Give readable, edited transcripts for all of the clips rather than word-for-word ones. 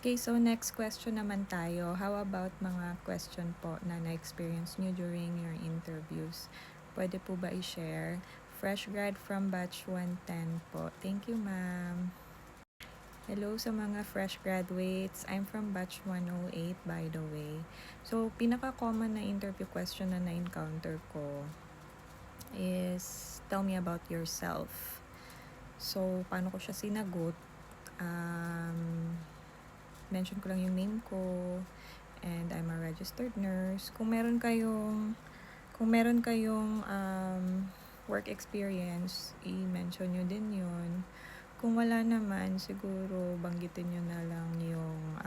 Okay, so next question naman tayo. How about mga question po na na-experience nyo during your interviews? Pwede po ba i-share? Fresh grad from batch 110 po. Thank you, ma'am. Hello sa mga fresh graduates. I'm from batch 108, by the way. So, pinaka-common na interview question na na-encounter ko is, tell me about yourself. So, paano ko siya sinagot? Mention ko lang yung name ko, and I'm a registered nurse. Kung meron kayong work experience, i-mention nyo din yun. Kung wala naman, siguro banggitin nyo na lang yung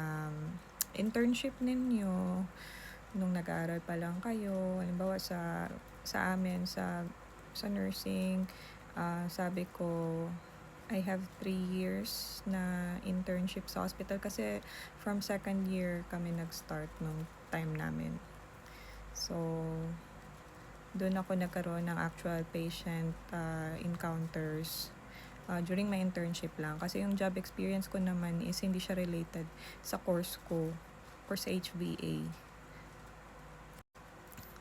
internship ninyo nung nag-aaral pa lang kayo. Halimbawa sa amin, sa nursing, sabi ko, I have 3 years na internship sa hospital kasi from second year kami nag-start nung time namin. So, doon ako nagkaroon ng actual patient encounters during my internship lang. Kasi yung job experience ko naman is hindi siya related sa course ko or sa HVA.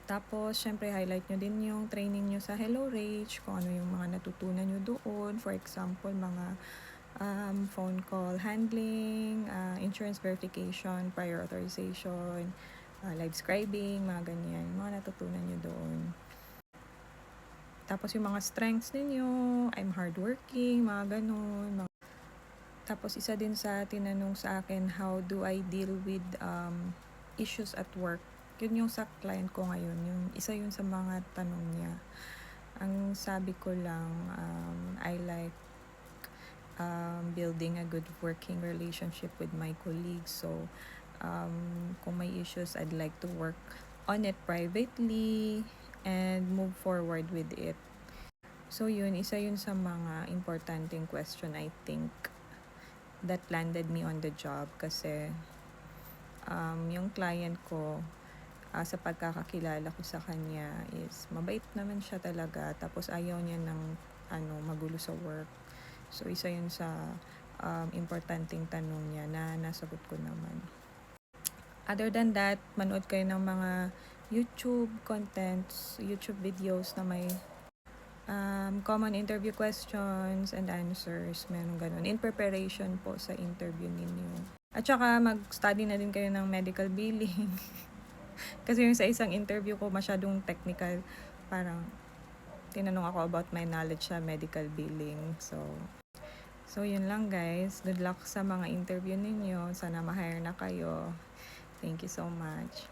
Tapos, syempre, highlight nyo din yung training nyo sa Hello Rage, kung ano yung mga natutunan nyo doon. For example, mga phone call handling, insurance verification, prior authorization, live scribing, mga ganyan. Mga natutunan nyo doon. Tapos, yung mga strengths ninyo, I'm hardworking, mga ganun. Tapos, isa din sa tinanong sa akin, how do I deal with issues at work? Yun yung sa client ko ngayon, yung isa yun sa mga tanong niya. Ang sabi ko lang, I like building a good working relationship with my colleagues. So, kung may issues, I'd like to work on it privately and move forward with it. So, yun, isa yun sa mga importanteng question, I think, that landed me on the job kasi yung client ko, sa pagkakakilala ko sa kanya is mabait naman siya talaga, tapos ayaw niya ng magulo sa work. So, isa yun sa importanteng tanong niya na nasagot ko naman. Other than that, manood kayo ng mga YouTube contents, YouTube videos na may common interview questions and answers. Meron ganun. In preparation po sa interview ninyo. At saka mag-study na din kayo ng medical billing. Kasi yung sa isang interview ko masyadong technical, parang tinanong ako about my knowledge sa medical billing. So yun lang guys. Good luck sa mga interview ninyo. Sana ma-hire na kayo. Thank you so much.